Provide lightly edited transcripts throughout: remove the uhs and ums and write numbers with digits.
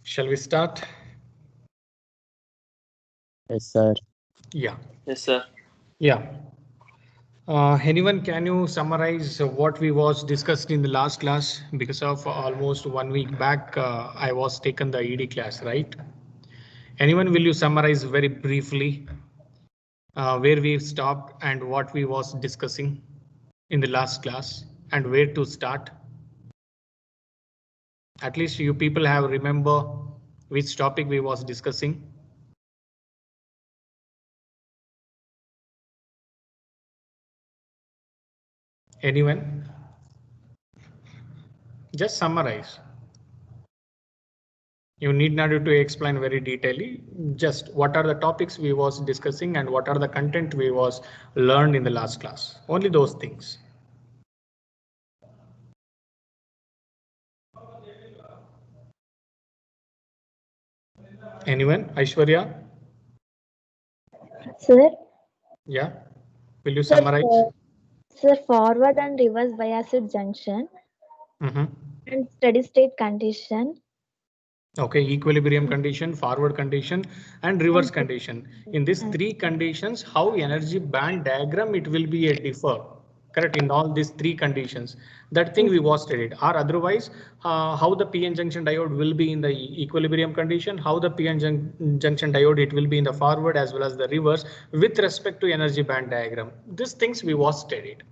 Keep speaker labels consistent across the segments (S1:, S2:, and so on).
S1: Shall we start?
S2: Yes, sir.
S1: Yeah.
S3: Yes, sir.
S1: Yeah. Anyone, can you summarize what we was discussed in the last class? Because of almost 1 week back, I was taken the ED class, right? Anyone, will you summarize very briefly where we stopped and what we was discussing in the last class and where to start? At least you people have remember which topic we was discussing. Anyone? Just summarize. You need not to explain very detailedly. Just what are the topics we was discussing and what are the content we was learned in the last class. Only those things. Anyone? Aishwarya?
S4: Sir,
S1: Yeah. Will you
S4: sir,
S1: summarize?
S4: sir, forward and reverse biased junction and steady state condition.
S1: Okay, equilibrium condition, forward condition, and reverse condition. In these three conditions, how energy band diagram it will be a differ. Correct, in all these three conditions. That thing we was studied. Or otherwise, how the PN junction diode will be in the equilibrium condition, how the PN junction diode it will be in the forward as well as the reverse with respect to energy band diagram. These things we was studied.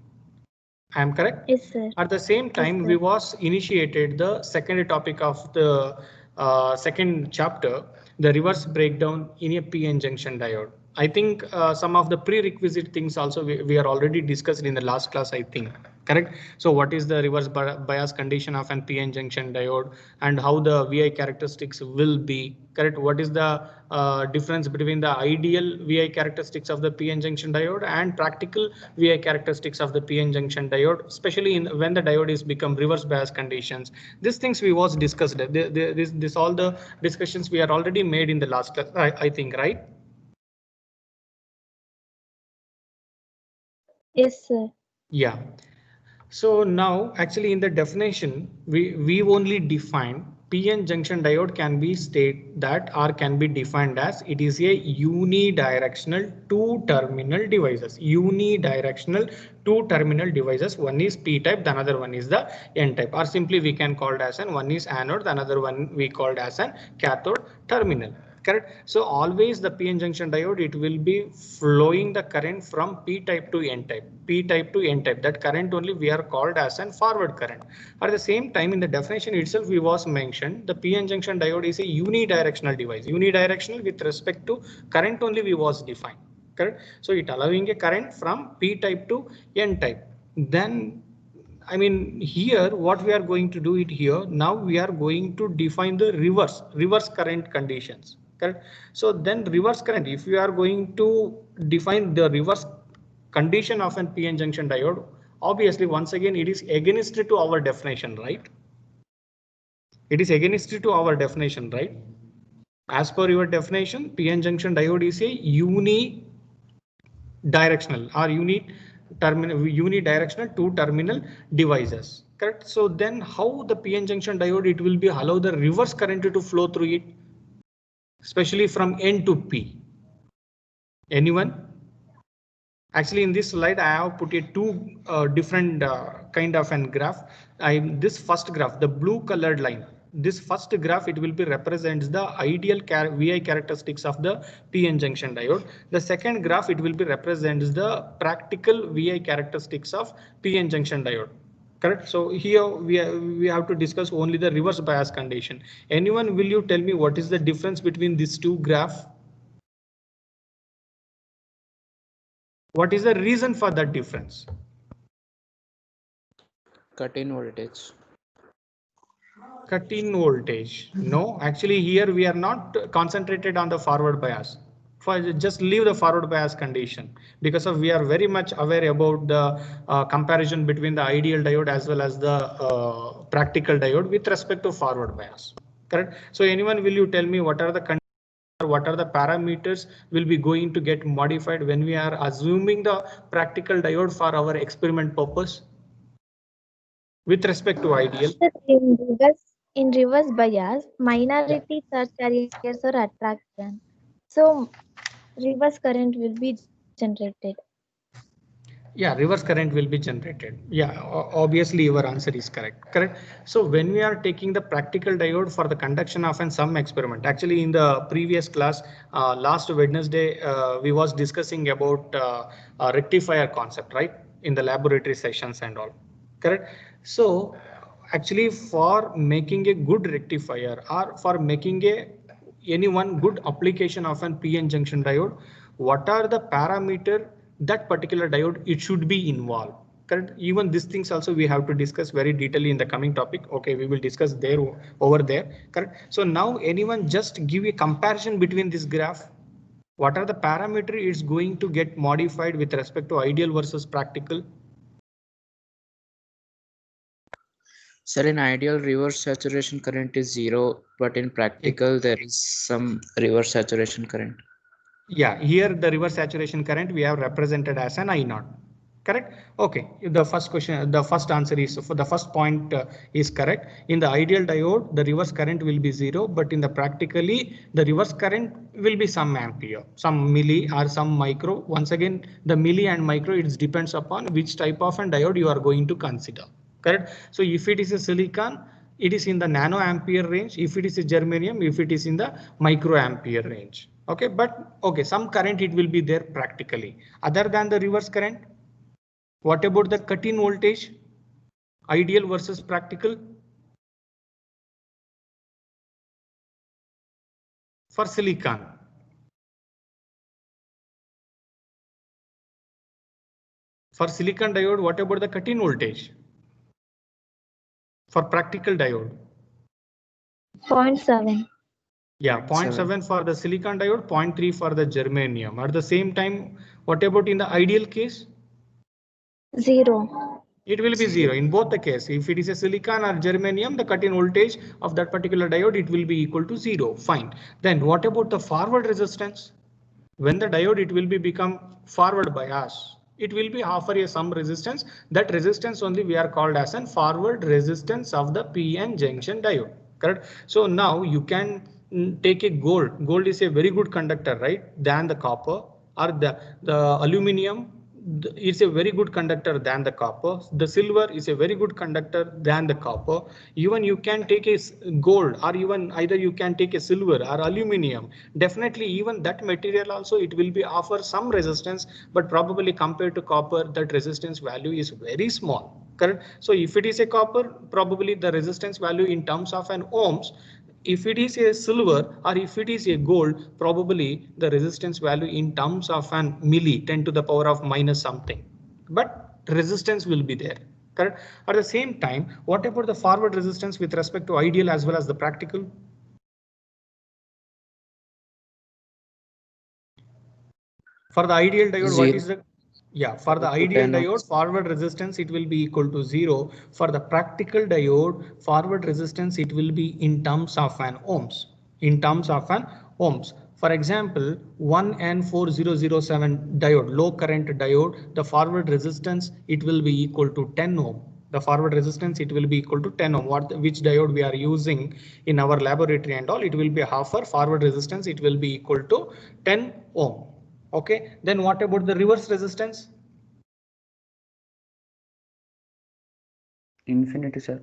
S1: I am correct?
S4: Yes, sir.
S1: At the same time,
S4: Yes,
S1: we was initiated the second topic of the second chapter, the reverse breakdown in a PN junction diode. I think some of the prerequisite things also we are already discussed in the last class, I think. Correct. So what is the reverse bias condition of an PN junction diode and how the VI characteristics will be correct? What is the difference between the ideal VI characteristics of the PN junction diode and practical VI characteristics of the PN junction diode, especially in when the diode is become reverse bias conditions. These things we was discussed. This all the discussions we are already made in the last class, I think, right?
S4: Yes, sir.
S1: Yeah. So now actually in the definition, we only define PN junction diode can be state that or can be defined as it is a unidirectional two terminal devices. Unidirectional two terminal devices. One is P type, the another one is the N type, or simply we can call it as an one is anode, the another one we called as an cathode terminal. Correct. So always the PN junction diode, it will be flowing the current from P type to N type, P type to N type. That current only we are called as an forward current. At the same time, in the definition itself, we was mentioned the PN junction diode is a unidirectional device. Unidirectional with respect to current only we was defined. Correct. So it allowing a current from P type to N type. Then I mean, here what we are going to do it here. Now we are going to define the reverse current conditions. Correct. So then reverse current, if you are going to define the reverse condition of an PN junction diode, obviously once again it is against to our definition, right? It is against to our definition, right? As per your definition, PN junction diode is a unidirectional or unidirectional two terminal devices. Correct. So then how the PN junction diode it will be allow the reverse current to flow through it, especially from N to P. Anyone? Actually, in this slide, I have put a two different kind of an graph. This first graph, the blue colored line, this first graph, it will be represents the ideal VI characteristics of the PN junction diode. The second graph, it will be represents the practical VI characteristics of PN junction diode. Correct. So here we have to discuss only the reverse bias condition. Anyone, will you tell me what is the difference between these two graphs? What is the reason for that difference?
S2: Cut in voltage.
S1: Cut in voltage. No, actually here we are not concentrated on the forward bias. Just leave the forward bias condition because of we are very much aware about the comparison between the ideal diode as well as the practical diode with respect to forward bias. Correct. So anyone, will you tell me what are the what are the parameters will be going to get modified when we are assuming the practical diode for our experiment purpose with respect to ideal?
S4: Sir, in reverse, in reverse bias, minority charge carriers are attraction. So reverse current will be generated.
S1: Yeah, reverse current will be generated. Yeah, obviously your answer is correct. So when we are taking the practical diode for the conduction of some experiment, actually in the previous class, last Wednesday, we was discussing about rectifier concept, right? In the laboratory sessions and all, correct? So actually for making a good rectifier or for making any one good application of an PN junction diode, what are the parameter that particular diode it should be involved, correct? Even these things also we have to discuss very detailedly in the coming topic. Okay, we will discuss there over there, correct? So now anyone just give a comparison between this graph. What are the parameter it's going to get modified with respect to ideal versus practical?
S2: Sir, in ideal, reverse saturation current is 0, but in practical, there is some reverse saturation current.
S1: Yeah, here the reverse saturation current we have represented as an I naught. Correct. Okay. The first question, the first answer is for the first point is correct. In the ideal diode, the reverse current will be 0, but in the practically, the reverse current will be some ampere, some milli or some micro. Once again, the milli and micro, it depends upon which type of an diode you are going to consider. Correct. So if it is a silicon, it is in the nano ampere range. If it is a germanium, if it is in the micro ampere range. Okay, but okay, some current it will be there practically. Other than the reverse current, what about the cut-in voltage? Ideal versus practical? For silicon. For silicon diode, what about the cut-in voltage? For practical diode?
S4: 0.7.
S1: Yeah, 0.7 for the silicon diode, 0.3 for the germanium. At the same time, what about in the ideal case?
S4: 0.
S1: It will be 0 in both the case. If it is a silicon or germanium, the cut-in voltage of that particular diode, it will be equal to 0. Fine. Then what about the forward resistance? When the diode, it will be become forward bias. It will be offer some resistance. That resistance only we are called as an forward resistance of the PN junction diode. Correct. So now you can take a gold. Gold is a very good conductor, right? Than the copper or the aluminum. It's a very good conductor than the copper. The silver is a very good conductor than the copper. Even you can take a gold or even either you can take a silver or aluminum. Definitely even that material also it will be offer some resistance, but probably compared to copper that resistance value is very small. Correct. So if it is a copper, probably the resistance value in terms of an ohms. If it is a silver or if it is a gold, probably the resistance value in terms of an milli 10 to the power of minus something, but resistance will be there. Correct. At the same time, what about the forward resistance with respect to ideal as well as the practical? For the ideal diode, what is the for the ideal diode, forward resistance, it will be equal to 0. For the practical diode, forward resistance, it will be in terms of an ohms. In terms of an ohms. For example, 1N4007 diode, low current diode, the forward resistance, it will be equal to 10 ohm. The forward resistance, it will be equal to 10 ohm. Which diode we are using in our laboratory and all, it will be half our forward resistance, it will be equal to 10 ohm. Okay, then what about the reverse resistance?
S3: Infinity, sir.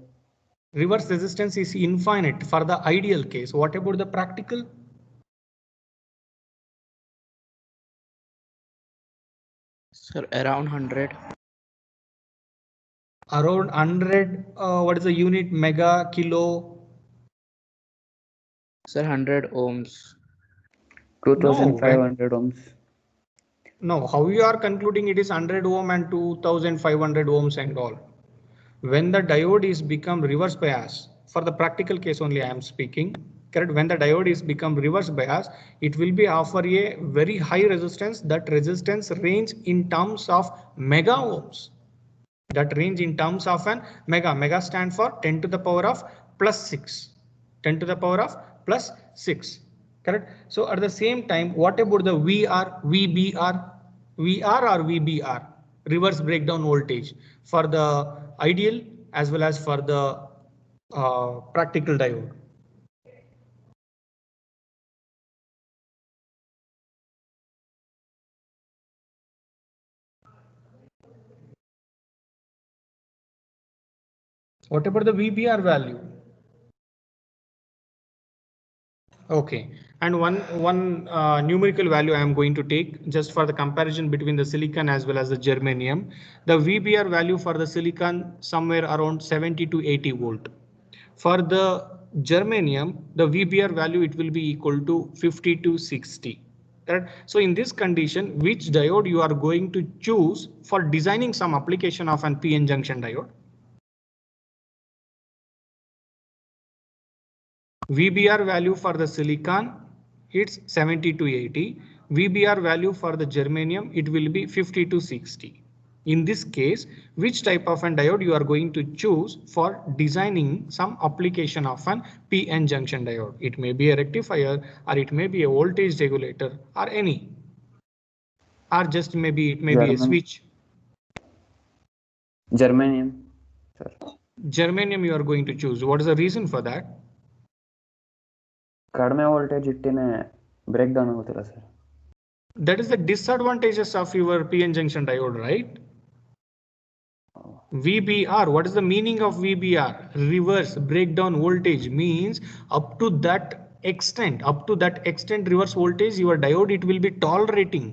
S1: Reverse resistance is infinite for the ideal case. What about the practical?
S2: Sir, around 100.
S1: Around 100, what is the unit? Mega, kilo?
S2: Sir, 100 ohms.
S3: 2500 ohms.
S1: No, how you are concluding it is 100 ohm and 2500 ohms and all? When the diode is become reverse bias, for the practical case only I am speaking, correct? When the diode is become reverse bias, it will be offer a very high resistance. That resistance range in terms of mega ohms. That range in terms of an mega stand for 10 to the power of plus 6. 10 to the power of plus 6. Correct. So at the same time, what about the VBR or VBR? Reverse breakdown voltage for the ideal as well as for the practical diode. What about the VBR value? Okay, and one numerical value I am going to take just for the comparison between the silicon as well as the germanium. The VBR value for the silicon somewhere around 70 to 80 volt. For the germanium, the VBR value it will be equal to 50 to 60. Correct? So in this condition, which diode you are going to choose for designing some application of an PN junction diode? VBR value for the silicon, it's 70 to 80. VBR value for the germanium, it will be 50 to 60. In this case, which type of an diode you are going to choose for designing some application of an PN junction diode? It may be a rectifier, or it may be a voltage regulator, or any, or just maybe it may be a switch.
S3: Germanium, sir.
S1: Germanium you are going to choose. What is the reason for that?
S3: ಕಡಿಮೆ voltage ಇಟ್ಟಿನೇ break down ಆಗುತ್ತಿಲ್ಲ sir.
S1: That is the disadvantages of your PN junction diode, right? VBR, what is the meaning of VBR? Reverse breakdown voltage means up to that extent reverse voltage your diode it will be tolerating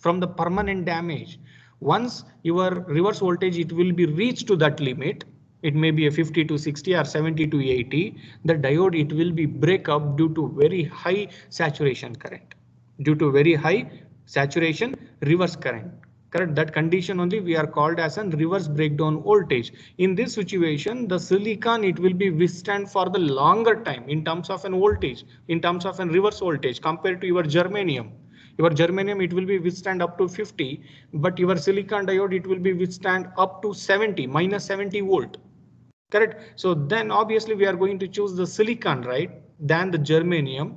S1: from the permanent damage. Once your reverse voltage it will be reached to that limit, it may be a 50 to 60 or 70 to 80, the diode it will be break up due to very high saturation current, due to very high saturation reverse current. Correct, that condition only we are called as a reverse breakdown voltage. In this situation, the silicon it will be withstand for the longer time in terms of an voltage, in terms of an reverse voltage compared to your germanium. Your germanium it will be withstand up to 50, but your silicon diode it will be withstand up to 70 minus 70 volt. Correct. So then obviously we are going to choose the silicon, right, than the germanium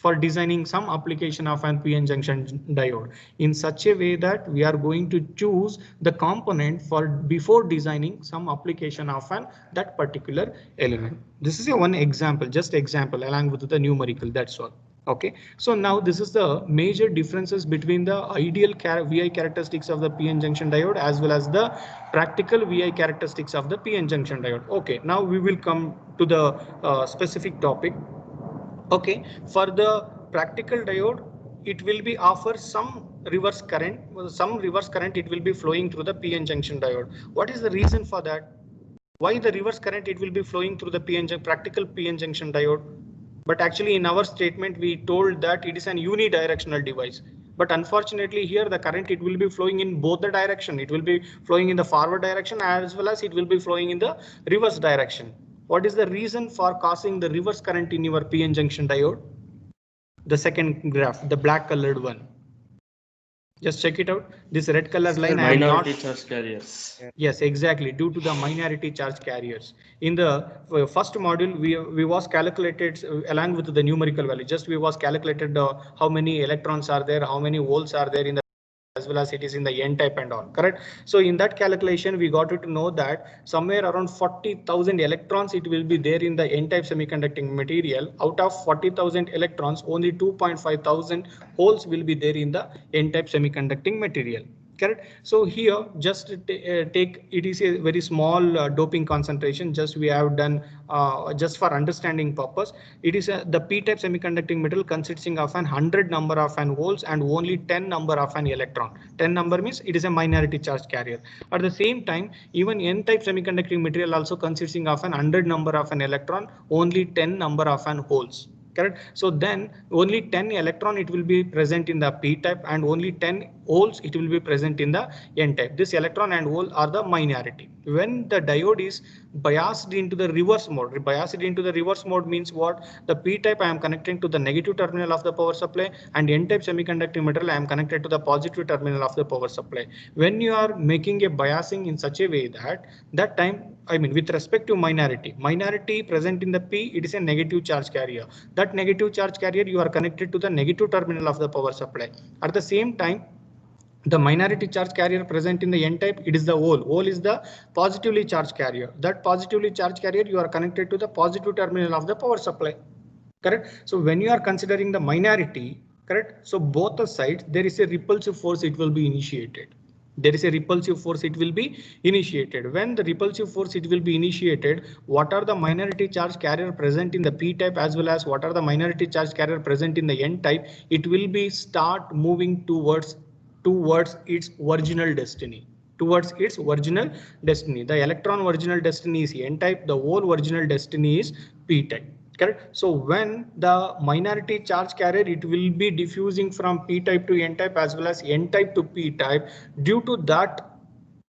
S1: for designing some application of an PN junction diode in such a way that we are going to choose the component for before designing some application of an that particular element. This is a one example, just example along with the numerical, that's all. Okay, so now this is the major differences between the ideal VI characteristics of the PN junction diode as well as the practical VI characteristics of the PN junction diode. Okay, now we will come to the specific topic. Okay, for the practical diode, it will be offer some reverse current. Some reverse current it will be flowing through the PN junction diode. What is the reason for that? Why the reverse current it will be flowing through the practical PN junction diode? But actually in our statement we told that it is an unidirectional device. But unfortunately here the current it will be flowing in both the direction. It will be flowing in the forward direction as well as it will be flowing in the reverse direction. What is the reason for causing the reverse current in your PN junction diode? The second graph, the black colored one. Just check it out. This red color line.
S5: Minority charge carriers.
S1: Yes, exactly. Due to the minority charge carriers. In the first module, we was calculated along with the numerical value. Just we was calculated how many electrons are there, how many volts are there in the as well as it is in the N type and all, correct? So in that calculation, we got to know that somewhere around 40,000 electrons it will be there in the N type semiconducting material. Out of 40,000 electrons, only 2.5 thousand holes will be there in the N type semiconducting material. Correct. So here just take it is a very small doping concentration. Just we have done just for understanding purpose. It is the p-type semiconducting metal consisting of 100 number of an holes and only 10 number of an electron. 10 number means it is a minority charge carrier. At the same time, even n-type semiconducting material also consisting of 100 number of an electron, only 10 number of an holes. Correct. So then only 10 electron it will be present in the p type and only 10 holes it will be present in the n type. This electron and hole are the minority. When the diode is biased into the reverse mode, biased into the reverse mode means what? The p type I am connecting to the negative terminal of the power supply and n type semiconducting material I am connected to the positive terminal of the power supply. When you are making a biasing in such a way that time, I mean with respect to minority present in the p, it is a negative charge carrier. That negative charge carrier you are connected to the negative terminal of the power supply. At the same time, The minority charge carrier present in the N type, it is the hole. Hole is the positively charged carrier. That positively charged carrier, you are connected to the positive terminal of the power supply. Correct. So when you are considering the minority, correct. So both the sides, there is a repulsive force, it will be initiated. There is a repulsive force, it will be initiated. When the repulsive force, it will be initiated, what are the minority charge carrier present in the P type as well as what are the minority charge carrier present in the N type, it will be start moving towards its original destiny. Towards its original destiny. The electron original destiny is N type, the hole original destiny is P type. Correct. So when the minority charge carrier, it will be diffusing from P type to N type as well as N type to P type. Due to that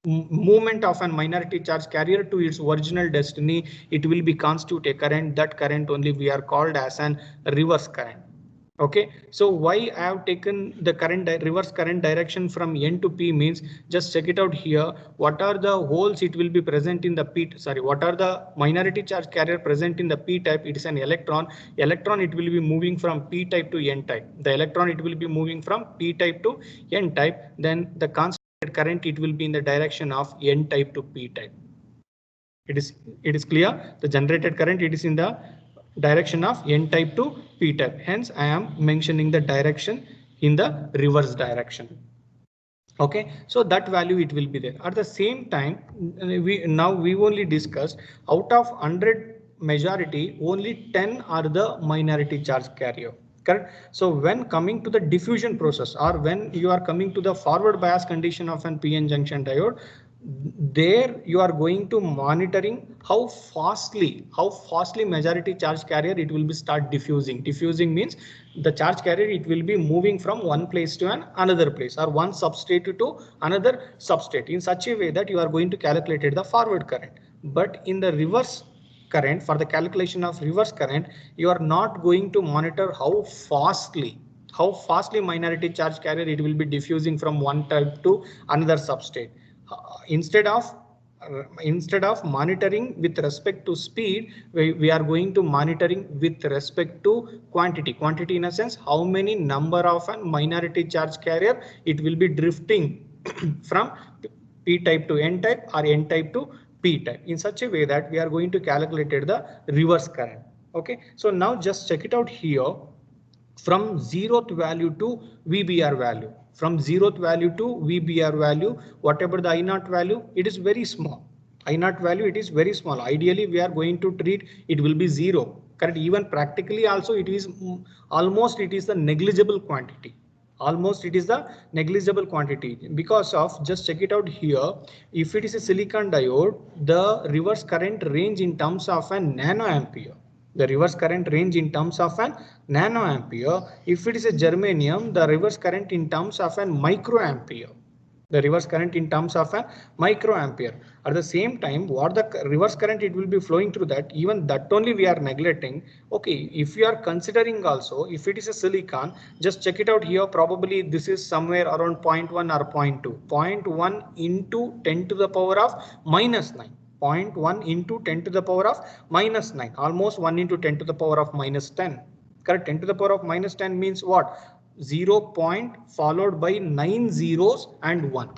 S1: movement of a minority charge carrier to its original destiny, it will be constitute a current. That current only we are called as an reverse current. Okay, so why I have taken the current reverse current direction from N to P means, just check it out here. What are the holes it will be present in the P, sorry, what are the minority charge carrier present in the P type? It is an electron. Electron, it will be moving from P type to N type. The electron, it will be moving from P type to N type. Then the constant current, it will be in the direction of N type to P type. It is clear. The generated current, it is in the direction of N type to P type. Hence, I am mentioning the direction in the reverse direction. Okay, so that value it will be there. At the same time, we only discussed out of 100 majority, only 10 are the minority charge carrier. Correct. So when coming to the diffusion process, or when you are coming to the forward bias condition of an PN junction diode, there you are going to monitoring how fastly majority charge carrier it will be start diffusing. Diffusing means the charge carrier, it will be moving from one place to another place, or one substrate to another substrate, in such a way that you are going to calculate the forward current. But in the reverse current, for the calculation of reverse current, you are not going to monitor how fastly minority charge carrier it will be diffusing from one type to another substrate. Instead of monitoring with respect to speed, we are going to monitoring with respect to quantity in a sense, how many number of a minority charge carrier it will be drifting from P type to N type, or N type to P type, in such a way that we are going to calculate the reverse current. Okay, so now just check it out here. From 0th value to VBR value, from 0th value to VBR value, whatever the I0 value, it is very small. I0 value, it is very small. Ideally, we are going to treat it will be 0. Correct. Even practically also, it is almost it is the negligible quantity. Almost it is the negligible quantity, because of, just check it out here. If it is a silicon diode, the reverse current range in terms of a nanoampere. The reverse current range in terms of an nanoampere. If it is a germanium, the reverse current in terms of an microampere. The reverse current in terms of a microampere. At the same time, what the reverse current it will be flowing through that, even that only we are neglecting. Okay, if you are considering also, if it is a silicon, just check it out here. Probably this is somewhere around 0.1 or 0.2. 0.1 into 10 to the power of minus 9. 0.1 into 10 to the power of minus 9, almost 1 into 10 to the power of minus 10. Correct. 10 to the power of minus 10 means what? 0 point followed by 9 zeros and 1.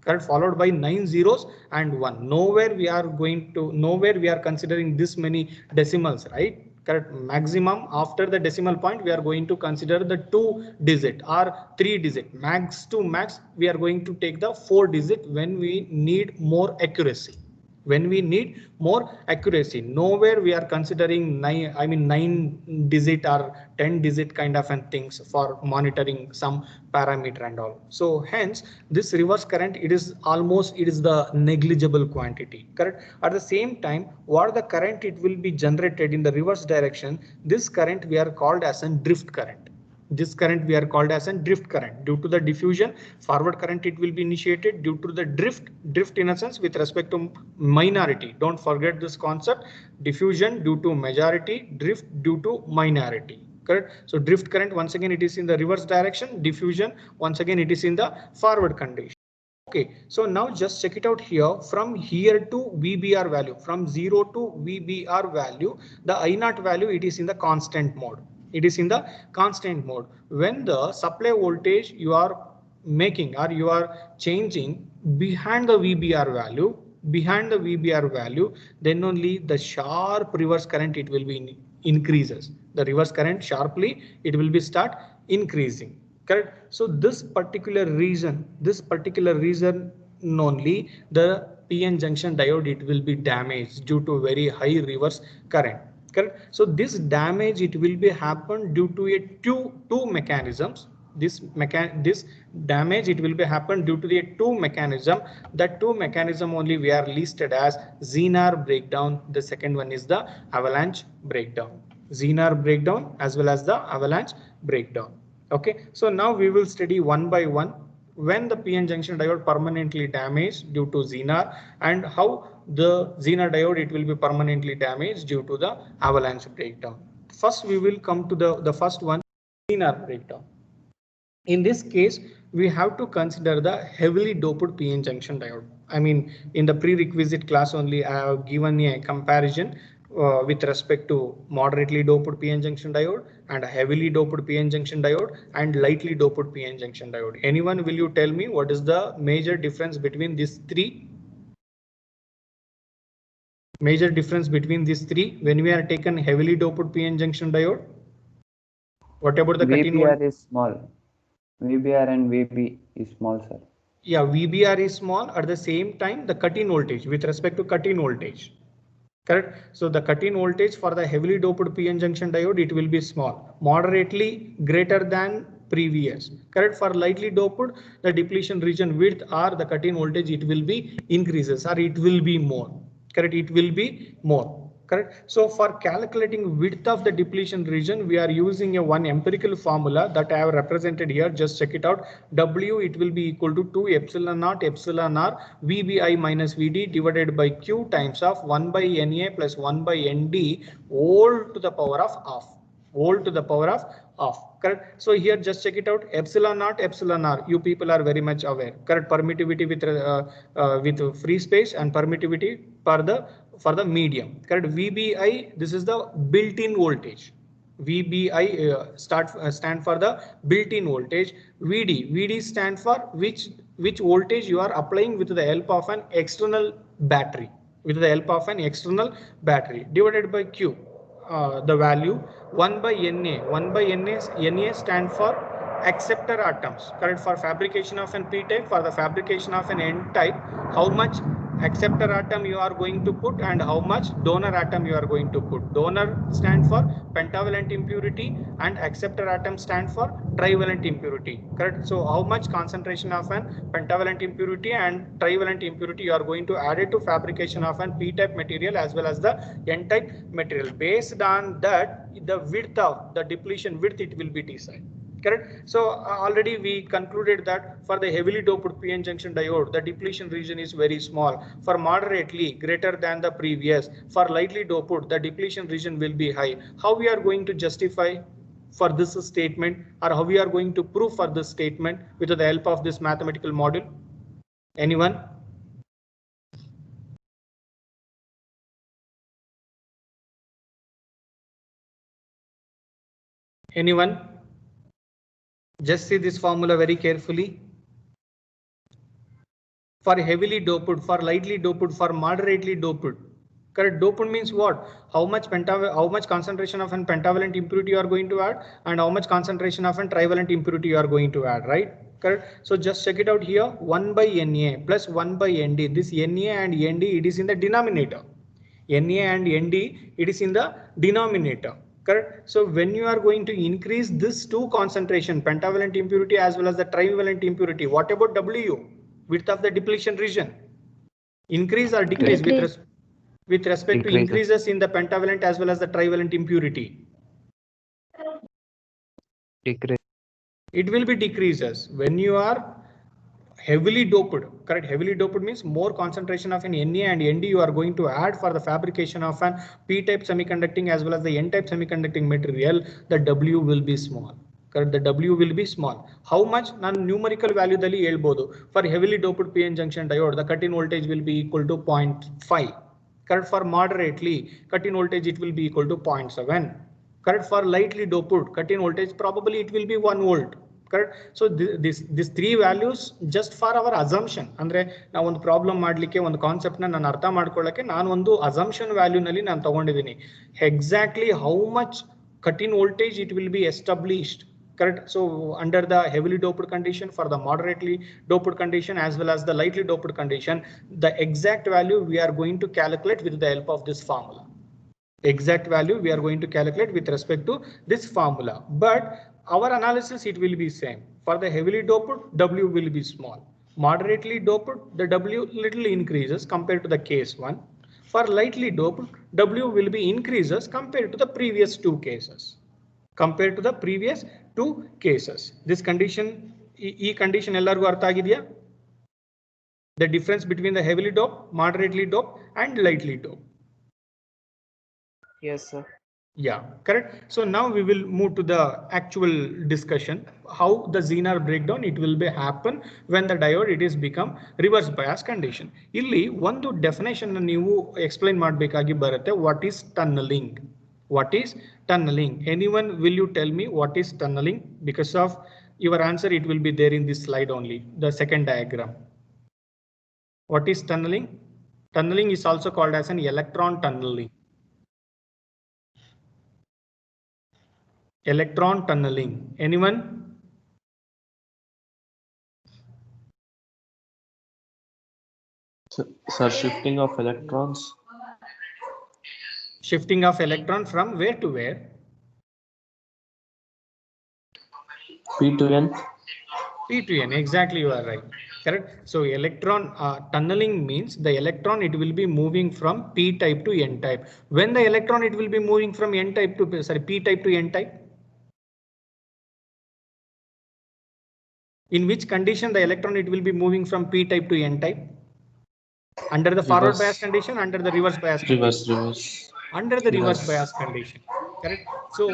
S1: Correct. Followed by 9 zeros and 1. Nowhere we are considering this many decimals, right? Correct. Maximum after the decimal point, we are going to consider the 2 digit or 3 digit. Max to max, we are going to take the 4 digit when we need more accuracy. When we need more accuracy, nowhere we are considering 9 digit or 10 digit kind of things for monitoring some parameter and all. So hence this reverse current, it is the negligible quantity. Correct. At the same time, what the current it will be generated in the reverse direction, this current we are called as a drift current. This current we are called as a drift current. Due to the diffusion, forward current it will be initiated. Due to the drift in a sense with respect to minority. Don't forget this concept. Diffusion due to majority, drift due to minority. Correct. So drift current, once again it is in the reverse direction. Diffusion, once again it is in the forward condition. Okay, so now just check it out here. From here to VBR value, from 0 to VBR value, the I0 value it is in the constant mode. It is in the constant mode. When the supply voltage you are making or you are changing behind the VBR value, then only the sharp reverse current it will be increases. The reverse current sharply it will be start increasing. Correct. So this particular reason only the PN junction diode it will be damaged due to very high reverse current. Correct. So this damage it will be happen due to a two mechanisms. This damage it will be happen due to the two mechanism. That two mechanism only we are listed as Zener breakdown. The second one is the avalanche breakdown. Zener breakdown as well as the avalanche breakdown. Okay, so now we will study one by one when the PN junction diode permanently damaged due to Zener and how the Zener diode it will be permanently damaged due to the avalanche breakdown. First we will come to the first one, Zener breakdown. In this case, we have to consider the heavily doped PN junction diode. I mean, in the prerequisite class only, I have given a comparison with respect to moderately doped PN junction diode and a heavily doped PN junction diode and lightly doped PN junction diode. Anyone, will you tell me what is the major difference between these three? Major difference between these three when we are taken heavily doped PN junction diode? What about the
S3: VBR is small. VBR and VB is small, sir.
S1: Yeah, VBR is small. At the same time, the cut-in voltage with respect to cut-in voltage. Correct. So the cut-in voltage for the heavily doped PN junction diode, it will be small, moderately greater than previous. Correct. For lightly doped, the depletion region width or the cut-in voltage, it will be increases or it will be more. Correct. It will be more. Correct. So for calculating width of the depletion region, we are using a one empirical formula that I have represented here. Just check it out. W it will be equal to 2 epsilon naught epsilon r VBI minus VD divided by Q times of 1 by NA plus 1 by ND all to the power of half. All to the power of half. Correct. So here just check it out. Epsilon naught epsilon r. You people are very much aware. Correct. Permittivity with free space and permittivity for the medium. Correct. VBI, this is the built-in voltage. VBI stand for the built-in voltage. VD stand for which voltage you are applying with the help of an external battery. With the help of an external battery divided by Q. The value 1 by NA. 1 by NA stand for acceptor atoms. Correct. For fabrication of an P-type, for the fabrication of an N-type, how much acceptor atom you are going to put and how much donor atom you are going to put. Donor stand for pentavalent impurity and acceptor atom stand for trivalent impurity. Correct. So how much concentration of an pentavalent impurity and trivalent impurity you are going to add it to fabrication of an P-type material as well as the N-type material. Based on that, the width of the depletion width it will be decided. Correct. So already we concluded that for the heavily doped PN junction diode, the depletion region is very small. For moderately greater than the previous. For lightly doped, the depletion region will be high. How we are going to justify for this statement or how we are going to prove for this statement with the help of this mathematical model? Anyone? Anyone? Just see this formula very carefully. For heavily doped, for lightly doped, for moderately doped. Correct. Doped means what? How much concentration of an pentavalent impurity you are going to add and how much concentration of an trivalent impurity you are going to add, right? Correct. So just check it out here. 1 by Na plus 1 by Nd. This Na and Nd it is in the denominator. Na and Nd it is in the denominator. Correct. So when you are going to increase this two concentration, pentavalent impurity as well as the trivalent impurity, what about W? Width of the depletion region? Increase or decrease with respect to increases in the pentavalent as well as the trivalent impurity?
S2: Decrease.
S1: It will be decreases when you are heavily doped. Correct. Heavily doped means more concentration of an Na and Nd you are going to add for the fabrication of an P-type semiconducting as well as the N-type semiconducting material. The W will be small. Correct. The W will be small. How much? ನಾನು numerical value ದಲ್ಲಿ ಹೇಳ್ಬೋದು. For heavily doped PN junction diode, the cut-in voltage will be equal to 0.5. Correct. For moderately, cut-in voltage it will be equal to 0.7. Correct. For lightly doped, cut-in voltage probably it will be 1 volt. correct? So this three values just for our assumption. ಅಂದ್ರೆ ನಾವು ಒಂದು problem ಮಾಡ್ಲಿಕ್ಕೆ ಒಂದು concept ನಾನು ಅರ್ಥ ಮಾಡ್ಕೊಳ್ಳಕ್ಕೆ ನಾನು ಒಂದು assumption value ನಲ್ಲಿ ನಾನು ತಗೊಂಡಿದ್ದೀನಿ. Exactly how much cut in voltage it will be established, correct? So under the heavily doped condition, for the moderately doped condition as well as the lightly doped condition, the exact value we are going to calculate with the help of this formula. Exact value we are going to calculate with respect to this formula, but our analysis it will be same. For the heavily doped, W will be small. Moderately doped, the W little increases compared to the case 1. For lightly doped, W will be increases compared to the previous two cases. Compared to the previous two cases. This condition, condition ellargu artha agidya? The difference between the heavily doped, moderately doped and lightly doped.
S2: Yes, sir.
S1: Yeah, correct. So now we will move to the actual discussion. How the Zener breakdown it will be happen when the diode it is become reverse bias condition. Illi ಒಂದು definition ನೀವು explain ಮಾಡಬೇಕಾಗಿ ಬರುತ್ತೆ. What is tunneling? What is tunneling? Anyone will you tell me what is tunneling? Because of your answer it will be there in this slide only, the second diagram. What is tunneling? Tunneling is also called as an electron tunneling. Electron tunneling. Anyone?
S5: Sir, shifting of electrons.
S1: Shifting of electron from where to where?
S5: P to N.
S1: P to N. Exactly, you are right. Correct. So electron tunneling means the electron it will be moving from P type to N type. When the electron it will be moving from N type to P type to N type. In which condition the electron it will be moving from P type to N type? Under the forward bias condition, under the reverse bias condition.
S5: Reverse.
S1: Under the reverse bias condition, correct? So,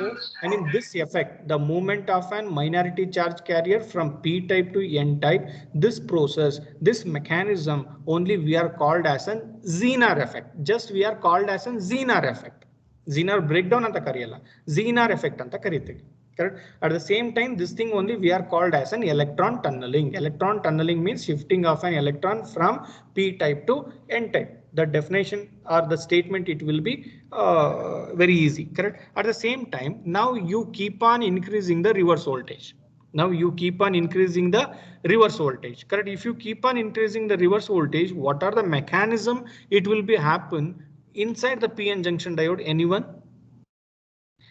S1: and in this effect, the movement of an minority charge carrier from P type to N type, this process, this mechanism only we are called as an Zener effect. Just we are called as an Zener effect. Zener breakdown anta kariyalla, Zener effect anta karithivi. Correct. At the same time, this thing only we are called as an electron tunneling. Electron tunneling means shifting of an electron from P type to N type. The definition or the statement it will be very easy. Correct. At the same time, now you keep on increasing the reverse voltage. Now you keep on increasing the reverse voltage. Correct. If you keep on increasing the reverse voltage, what are the mechanism it will be happen inside the PN junction diode? Anyone?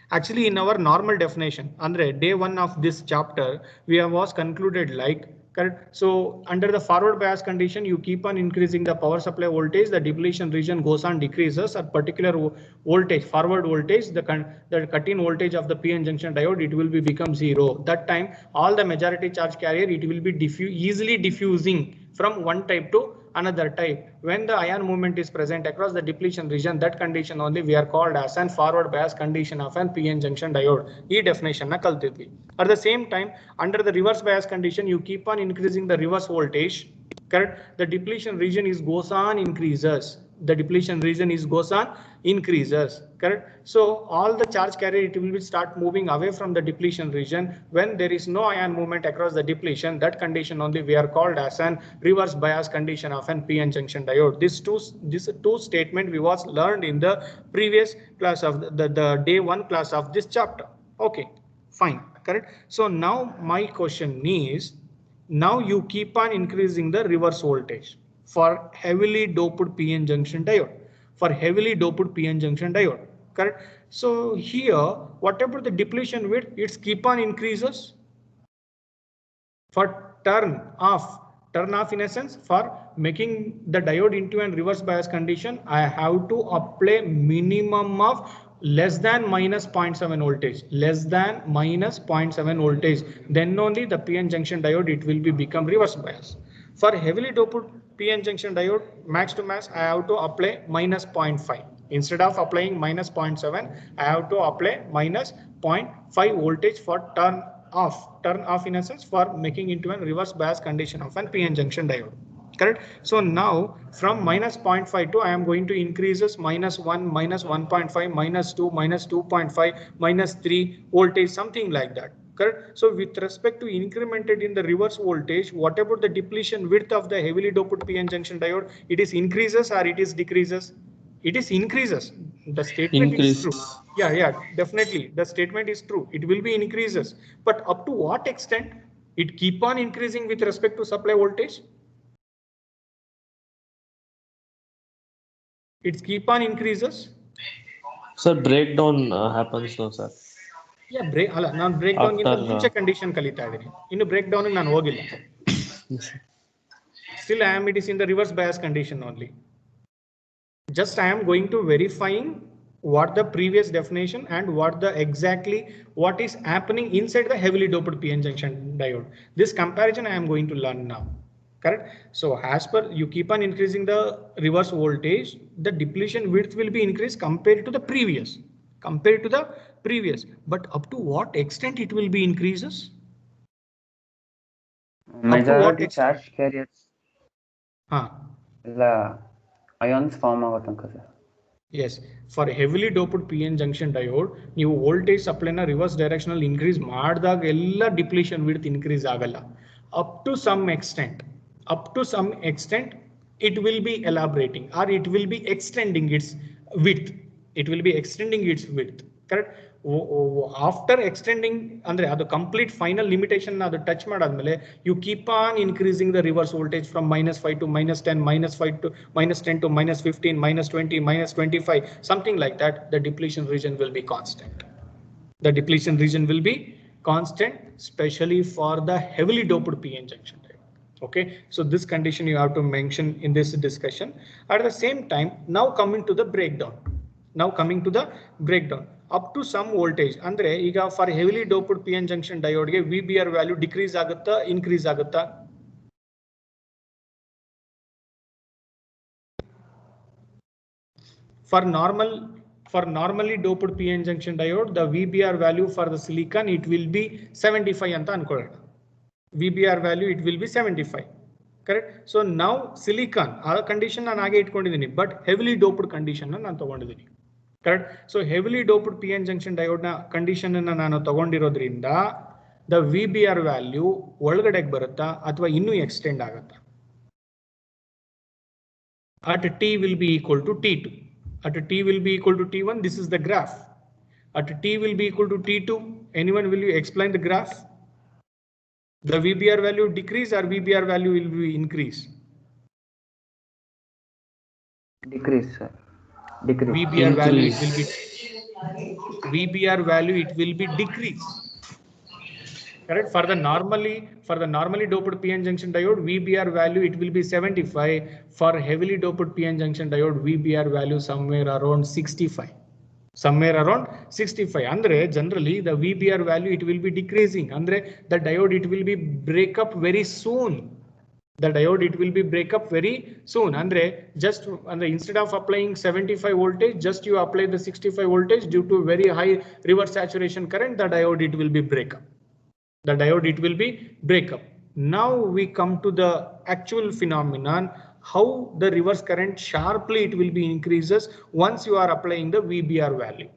S1: Actually, in our normal definition, Andre, day 1 of this chapter, we have was concluded like, correct? So under the forward bias condition, you keep on increasing the power supply voltage, the depletion region goes on decreases at particular voltage, forward voltage, the cut-in voltage of the PN junction diode, it will be become 0. That time, all the majority charge carrier, it will be easily diffusing from one type to another type. When the ion movement is present across the depletion region, that condition only we are called as an forward bias condition of an PN junction diode. E definition na kaltidvi. At the same time, under the reverse bias condition, you keep on increasing the reverse voltage. Correct. The depletion region is goes on increases. The depletion region is goes on increases. Correct. So all the charge carrier it will be start moving away from the depletion region. When there is no ion movement across the depletion, that condition only we are called as an reverse bias condition of an PN junction diode. This two statement we was learned in the previous class of the day 1 class of this chapter. Okay, fine. Correct. So now my question is, now you keep on increasing the reverse voltage for heavily doped PN junction diode. For heavily doped PN junction diode, correct? So here, whatever the depletion width, it's keep on increases. For turn off in a sense, for making the diode into a reverse bias condition, I have to apply minimum of less than minus 0.7 voltage, less than minus 0.7 voltage. Then only the PN junction diode, it will be become reverse bias. For heavily doped PN junction diode, max to max, I have to apply minus 0.5. Instead of applying minus 0.7, I have to apply minus 0.5 voltage for turn off in a sense, for making into a reverse bias condition of an PN junction diode. Correct. So now from minus 0.5 to I am going to increases minus 1, minus 1.5, minus 2, minus 2.5, minus 3 voltage, something like that. correct? So with respect to incremented in the reverse voltage, what about the depletion width of the heavily doped PN junction diode? It is increases or it is decreases? It is increases. The statement is true.
S5: Increase.
S1: Yeah, definitely. The statement is true. It will be increases, but up to what extent it keep on increasing with respect to supply voltage? It keep on increases.
S5: Sir, breakdown happens no, sir.
S1: Yeah, ನಾನು break down ಗಿಂತ
S5: After
S1: ಮುಂಚೆ condition ಕಲಿತಾ ಇದ್ದೀನಿ. ಇನ್ನು break down ನಾನು ಹೋಗಿಲ್ಲ. Still I am, it is in the reverse bias condition only. Just I am going to verifying what the previous definition and what is happening inside the heavily doped PN junction diode. This comparison I am going to learn now. Correct? So as per you keep on increasing the reverse voltage, the depletion width will be increased compared to the previous. But up to what extent it will be increases?
S3: Majority charge carriers
S1: ಹಾ
S3: ಎಲ್ಲ ions form ಆಗೋ ತನಕ sir.
S1: Yes, for heavily doped PN junction diode, ನೀವು voltage supply ನ reverse directional increase ಮಾಡಿದಾಗ ಎಲ್ಲ depletion width increase ಆಗಲ್ಲ. Up to some extent, it will be elaborating or it will be extending its width. Correct? After extending ಅಂದ್ರೆ ಅದು complete final limitation ಅದು touch ಮಾಡಾದ್ಮೇಲೆ you keep on increasing the reverse voltage from -5 to -10, -5 to -10 to -15, -20, -25, something like that. The depletion region will be constant. Especially for the heavily doped PN junction diode. Okay, so this condition you have to mention in this discussion. At the same time, now coming to the breakdown. Up to some voltage ಅಂದ್ರೆ ಈಗ for heavily doped PN junction diode ಗೆ VBR value decrease ಆಗುತ್ತಾ increase ಆಗುತ್ತಾ? For normally doped PN junction diode, the VBR value for the silicon it will be 75 ಅಂತ ಅನ್ಕೊಳ್ಳೋಣ. VBR value it will be 75. Correct? So now silicon ಆ condition ನಾನು ಹಾಗೆ ಇಟ್ಕೊಂಡಿದ್ದೀನಿ, but heavily doped condition ನಾನು ತಗೊಂಡಿದ್ದೀನಿ. Correct? So heavily doped PN junction diode ನ condition ಅನ್ನು ನಾನು ತಗೊಂಡಿರೋದ್ರಿಂದ the VBR value ಒಳಗಡೆಗೆ ಬರುತ್ತಾ ಅಥವಾ ಇನ್ನೂ ಎಕ್ಸ್ಟೆಂಡ್ ಆಗುತ್ತಾ? At T will be equal to T2. At T will be equal to T1. This is the graph. At T will be equal to T2. Anyone will you explain the graph? The VBR value decrease or VBR value will be increase?
S3: Decrease, sir. Decrease.
S1: VBR value it will be decrease. Correct? For the normally doped PN junction diode, VBR value it will be 75. For heavily doped PN junction diode, VBR value somewhere around 65. Andre generally the VBR value it will be decreasing. Andre the diode it will be break up very soon. Andre just instead of applying 75 voltage, just you apply the 65 voltage. Due to very high reverse saturation current, the diode it will be break up. Now we come to the actual phenomenon, how the reverse current sharply it will be increases once you are applying the VBR value.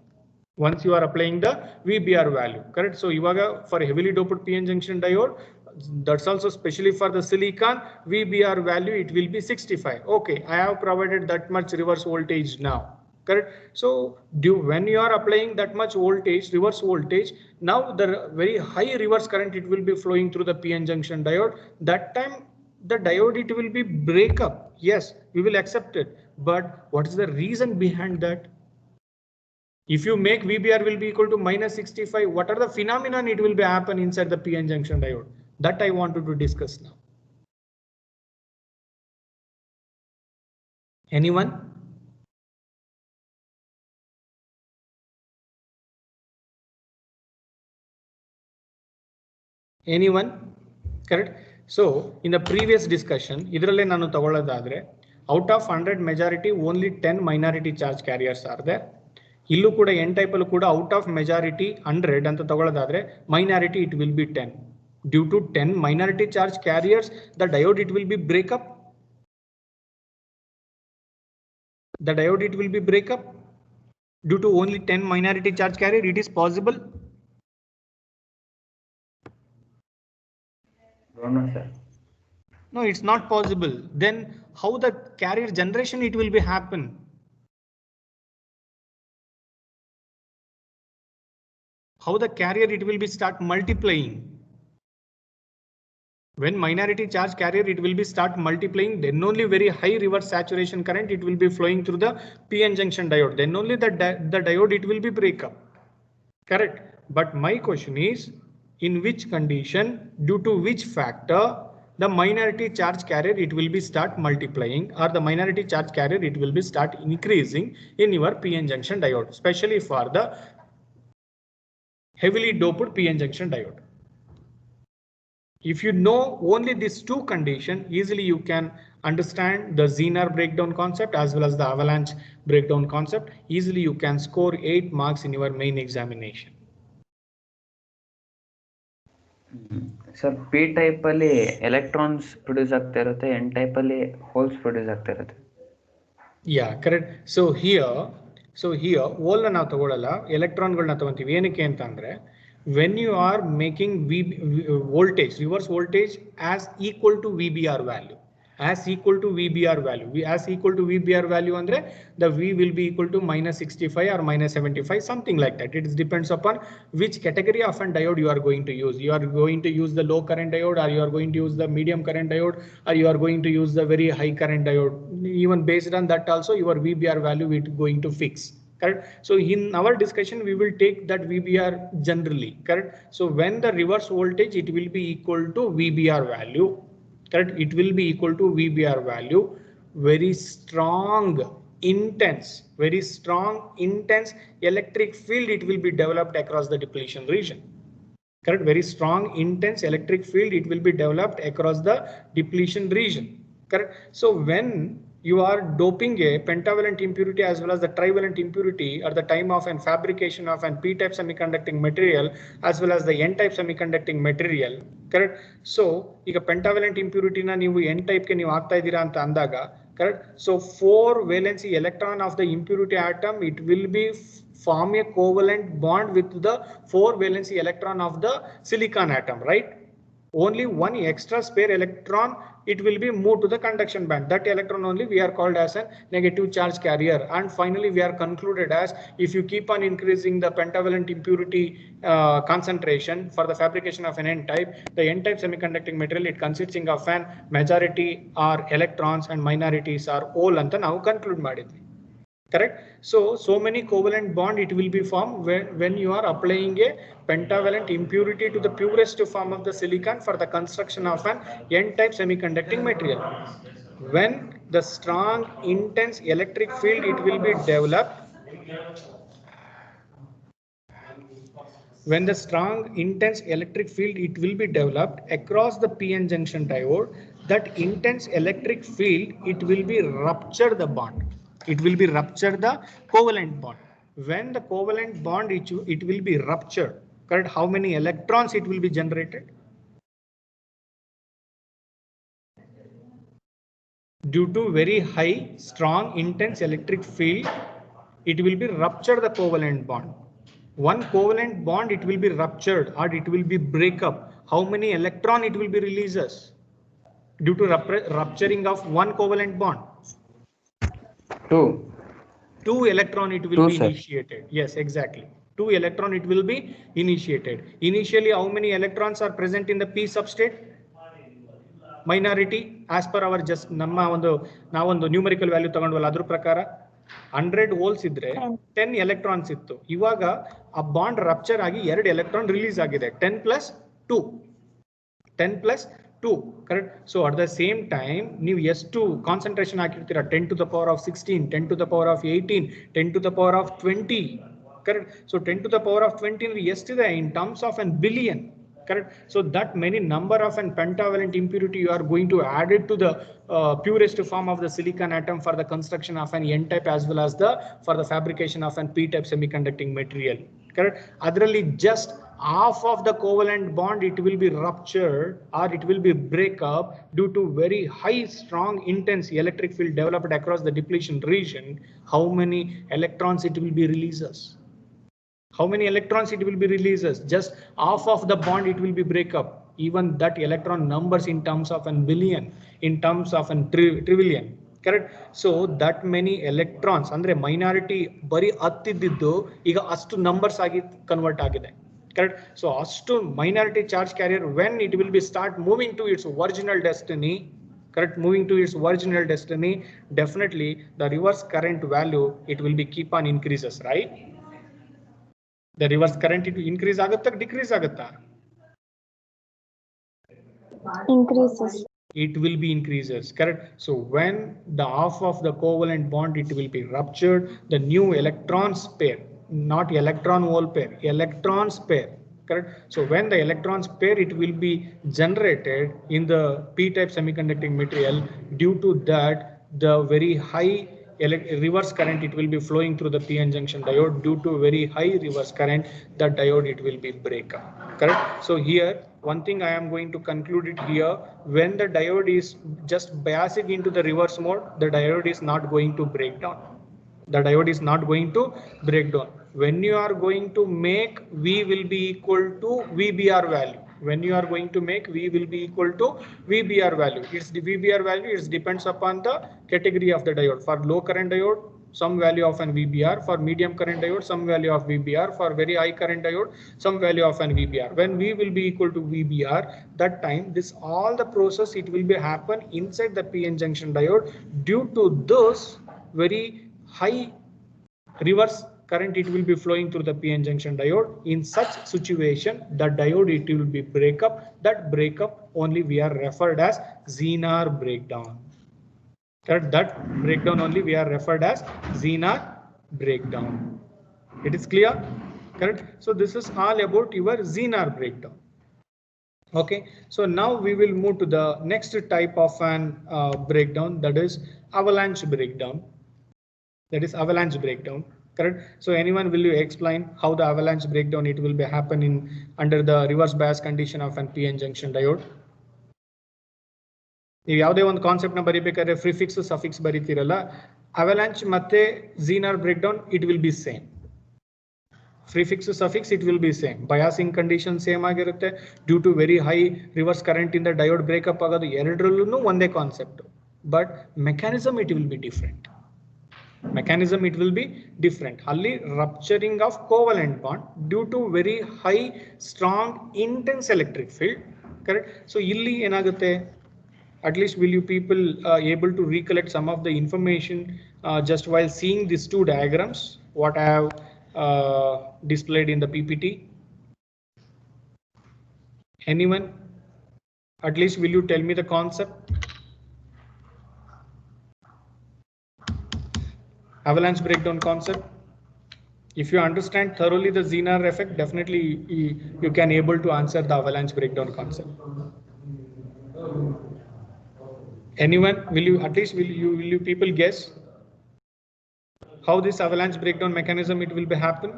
S1: Correct? So ivaga for heavily doped PN junction diode, that's also especially for the silicon, VBR value it will be 65. Okay, I have provided that much reverse voltage now. Correct? So when you are applying that much voltage, reverse voltage, now the very high reverse current it will be flowing through the PN junction diode. That time the diode it will be break up. Yes, we will accept it, but what is the reason behind that? If you make VBR will be equal to -65, what are the phenomenon it will be happen inside the PN junction diode? That I wanted to discuss now. Anyone? Correct? So in the previous discussion, idralle nanu tagolladadre, out of 100 majority only 10 minority charge carriers are there. Illu kuda n type allu kuda out of majority 100 anta tagolladadre, minority it will be 10. Due to 10 minority charge carriers, the diode it will be break up. Due to only 10 minority charge carrier, it is possible.
S3: Don't know, sir.
S1: No, it's not possible. Then how the carrier generation it will be happen? How the carrier it will be start multiplying? When minority charge carrier it will be start multiplying, then only very high reverse saturation current it will be flowing through the PN junction diode. Then only the diode it will be break up. Correct. But my question is, in which condition, due to which factor, the minority charge carrier it will be start multiplying, or the minority charge carrier it will be start increasing in your PN junction diode, especially for the heavily doped PN junction diode. If you know only these two conditions, easily you can understand the Zener breakdown concept as well as the avalanche breakdown concept. Easily you can score 8 marks in your main examination.
S3: Sir, P type ಅಲ್ಲಿ electrons produce ಆಗ್ತಾ ಇರುತ್ತೆ, N type ಅಲ್ಲಿ holes produce ಆಗ್ತಾ ಇರುತ್ತೆ.
S1: Yeah, correct. So here whole ನಾವು ತಗೊಳ್ಳಲ್ಲ, ಎಲೆಕ್ಟ್ರಾನ್ಗಳನ್ನ ತಗೊಂತೀವಿ. ಏನಕ್ಕೆ ಅಂತ ಅಂದ್ರೆ when you are making voltage, reverse voltage as equal to VBR value, as equal to VBR value andre the V will be equal to -65 or -75, something like that. It depends upon which category of an diode you are going to use. You are going to use the low current diode, or you are going to use the medium current diode, or you are going to use the very high current diode. Even based on that also your VBR value is going to fix. Correct. So in our discussion we will take that VBR generally. Correct. So when the reverse voltage it will be equal to VBR value. Correct. It will be equal to VBR value. Very strong intense electric field it will be developed across the depletion region. Correct. Very strong intense electric field it will be developed across the depletion region. Correct. So when you are doping a pentavalent impurity as well as the trivalent impurity at the time of an fabrication of an p-type semiconducting material as well as the n-type semiconducting material. Correct. So ಈಗ pentavalent impurity na ನೀವು n-type ಗೆ ನೀವು ಹಾಕ್ತಾ ಇದ್ದೀರಾ ಅಂತ ಅಂದಾಗ, correct. So 4 valency electron of the impurity atom it will be form a covalent bond with the 4 valency electron of the silicon atom, right? Only one extra spare electron it will be moved to the conduction band. That electron only we are called as a negative charge carrier. And finally we are concluded as, if you keep on increasing the pentavalent impurity concentration for the fabrication of an n-type, the n-type semiconducting material it consisting of an majority are electrons and minorities are hole anta ನಾವು conclude ಮಾಡಿದ್ವಿ. Correct. So many covalent bond it will be formed when you are applying a pentavalent impurity to the purest form of the silicon for the construction of an n-type semiconducting material. When the strong intense electric field it will be developed, when the strong intense electric field it will be developed across the PN junction diode, that intense electric field it will be rupture the bond. It will be rupture the covalent bond. When the covalent bond it will be ruptured, correct, how many electrons it will be generated? Due to very high strong intense electric field it will be rupture the covalent bond. One covalent bond it will be ruptured or it will be break up. How many electron it will be releases due to rupturing of one covalent bond? 2 electron it will be initiated. Yes, exactly. 2 electron it will be initiated. Initially how many electrons are present in the P substrate? Minority as per our just ನಮ್ಮ ಒಂದು ನಾವೊಂದು numerical value ತಗೊಂಡ್ವಲ್ಲ ಅದ್ರ ಪ್ರಕಾರ 100 holes ಇದ್ರೆ 10 electrons ಇತ್ತು. ಇವಾಗ ಆ bond rupture ಆಗಿ 2 ಎಲೆಕ್ಟ್ರಾನ್ ರಿಲೀಸ್ ಆಗಿದೆ. 10 plus 2 correct. So at the same time ನೀವು ಎಷ್ಟು concentration ಹಾಕಿರ್ತೀರಾ, 10 to the power of 16, 10 to the power of 18, 10 to the power of 20. Correct. So 10 to the power of 20 ಎಷ್ಟಿದೆ in terms of an billion. Correct. So that many number of an pentavalent impurity you are going to add it to the purest form of the silicon atom for the construction of an n-type as well as for the fabrication of an p-type semiconducting material. Correct. Adralli just half of the covalent bond it will be ruptured or it will be break up due to very high strong intense electric field developed across the depletion region. How many electrons it will be releases? How many electrons it will be releases? Just half of the bond it will be break up. even that electron numbers in terms of an billion, in terms of an trillion. Correct. So that many electrons andre minority bari attididdu iga astu numbers agi convert agide. Correct. So astu minority charge carrier, when it will be start moving to its original destiny, correct, moving to its original destiny, definitely the reverse current value, it will be keep on increases, right? The reverse current it increase agutta, decrease agutta?
S4: Increases.
S1: It will be increases, correct. So when the half of the covalent bond, it will be ruptured, the new electrons pair, not electron hole pair, electrons pair, correct. So when the electrons pair, it will be generated in the p-type semiconducting material. Due to that, the very high reverse current, it will be flowing through the p-n junction diode. Due to very high reverse current, the diode, it will be break up, correct. So here one thing I am going to conclude it here, when the diode is just biasing into the reverse mode, the diode is not going to break down. The diode is not going to break down. When you are going to make V will be equal to VBR value, when you are going to make V will be equal to VBR value, it's the VBR value, it depends upon the category of the diode. For low current diode, some value of an VBR, for medium current diode, some value of VBR, for very high current diode, some value of an VBR. When V will be equal to VBR, that time this all the process, it will be happen inside the PN junction diode. Due to this very high reverse current, it will be flowing through the PN junction diode. In such situation, the diode, it will be break up. That breakup only we are referred as Zener breakdown. Correct. That breakdown only we are referred as Zener breakdown. It is clear? Correct. So this is all about your Zener breakdown. Okay. So now we will move to the next type of an breakdown, that is avalanche breakdown. That is avalanche breakdown. Correct. So anyone, will you explain how the avalanche breakdown it will be happening under the reverse bias condition of an PN junction diode? ನೀವು ಯಾವುದೇ ಒಂದು concept ನ ಬರಿಬೇಕಾದ್ರೆ prefix suffix ಬರಿತೀರಲ್ಲ, avalanche ಮತ್ತೆ zener break down it will be same. Prefix suffix it will be same. Biasing condition same ಆಗಿರುತ್ತೆ. Due to very high reverse current ಇಂದ diode breakup ಆಗೋದು ಎರಡರಲ್ಲೂ ಒಂದೇ concept, but mechanism it will be different. Mechanism it will be different. Only rupturing of covalent bond due to very high strong intense electric field. Correct. So illi enagutte, at least will you people able to recollect some of the information just while seeing these two diagrams what I have displayed in the PPT? Anyone? At least will you tell me the concept? Avalanche breakdown concept. If you understand thoroughly the Zener effect, definitely you can able to answer the avalanche breakdown concept. Anyone, will you at least will you people guess how this avalanche breakdown mechanism it will be happen?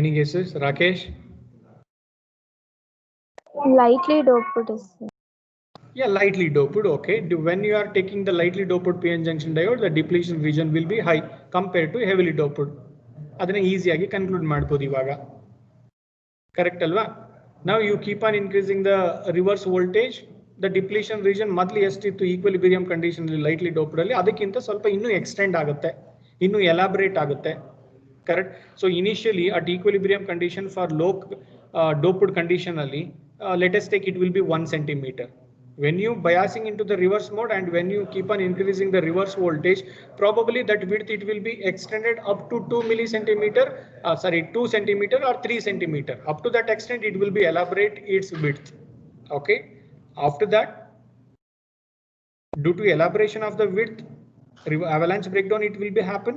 S1: Any guesses? Rakesh?
S4: Lightly doped is.
S1: Yeah, lightly doped. Okay. When you are taking the lightly doped PN junction diode, the depletion region will be high compared to heavily doped. ಅದನ್ನ ಈಸಿಯಾಗಿ conclude ಮಾಡಬಹುದು ಇವಾಗ. Correct ಅಲ್ವಾ? Now you keep on increasing the reverse voltage. The depletion region ಮೊದಲು ಎಷ್ಟಿತ್ತು equilibrium condition ಅಲ್ಲಿ lightly doped ಅಲ್ಲಿ, ಅದಕ್ಕಿಂತ ಸ್ವಲ್ಪ ಇನ್ನೂ ಎಕ್ಸ್ಟೆಂಡ್ ಆಗುತ್ತೆ, ಇನ್ನೂ ಎಲಾಬ್ರೇಟ್ ಆಗುತ್ತೆ. Correct. So initially at equilibrium condition for low doped condition ಅಲ್ಲಿ, let us take it will be 1 centimeter. When you biasing into the reverse mode and when you keep on increasing the reverse voltage, probably that width it will be extended up to 2 centimeter or 3 centimeter. Up to that extent it will be elaborate its width. Okay. After that, due to elaboration of the width, avalanche breakdown it will be happen.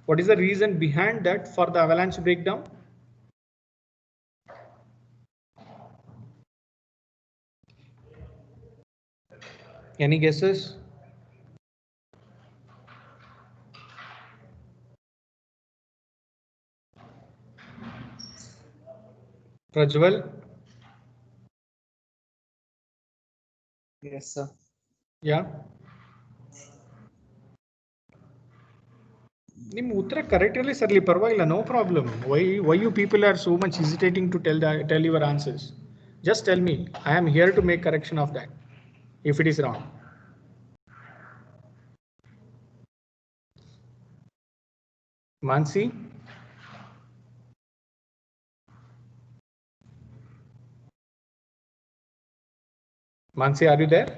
S1: What is the reason behind that for the avalanche breakdown? Any guesses? Prajwal?
S2: Yes, sir.
S1: Yeah. ನಿಮ್ಮ ಉತ್ತರ correct ಇರಲಿ ಸರ್ಲಿ ಪರವಾಗಿಲ್ಲ, no problem. Why you people are so much hesitating to tell your answers? Just tell me. I am here to make correction of that if it is wrong. Mansi? Mansi, are you there?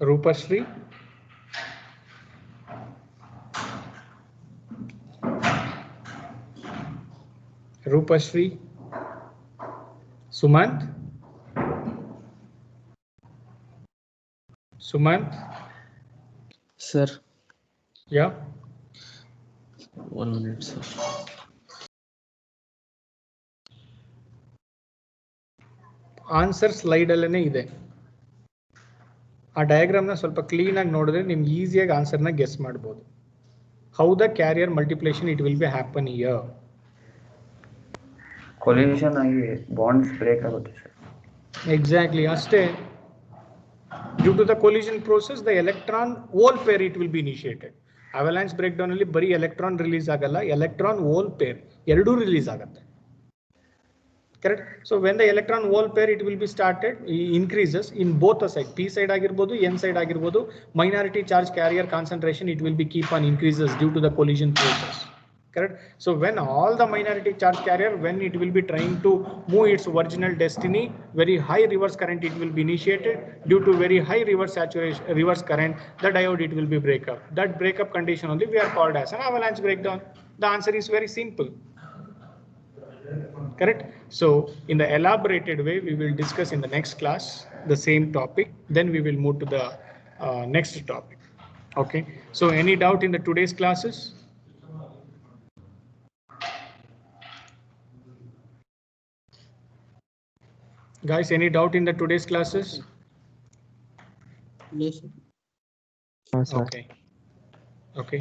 S1: Rupashri? Rupashri? Sumant? Sumant?
S5: Sir,
S1: Yeah.
S5: 1 minute, sir.
S1: Answer slide ಅಲ್ಲೇ ಇದೆ. ಆ diagram ನ ಸ್ವಲ್ಪ clean ಆಗಿ ನೋಡಿದ್ರೆ ನಿಮ್ಗೆ ಈಸಿಯಾಗಿ ಆನ್ಸರ್ನ guess ಮಾಡ್ಬೋದು. How the carrier multiplication it will be happen here.
S3: Collusion ಆಗಿ ಬಾಂಡ್ಸ್ ಬ್ರೇಕ್ ಆಗುತ್ತೆ ಸರ್.
S1: ಎಕ್ಸಾಕ್ಟ್ಲಿ ಅಷ್ಟೇ. Due to the collision process, the electron hole pair it will be initiated. Avalanche breakdown ಅಲ್ಲಿ ಬರೀ electron release ಆಗಲ್ಲ, electron hole pair ಎರಡೂ release ಆಗುತ್ತೆ. Correct? So when the electron hole pair it will be started increases in both the side, p side ಆಗಿರ್ಬೋದು, n side ಆಗಿರ್ಬೋದು, minority charge carrier concentration it will be keep on increases due to the collision process. Correct? So when all the minority charge carrier, when it will be trying to move its original destiny, very high reverse current it will be initiated. Due to very high reverse saturation, reverse current, the diode it will be break up. That breakup condition only we are called as an avalanche breakdown. The answer is very simple. Correct? So in the elaborated way we will discuss in the next class the same topic, then we will move to the next topic. Okay, so any doubt in the today's classes? Guys, any doubt in the today's classes?
S5: Yes, sir.
S1: Okay. Okay.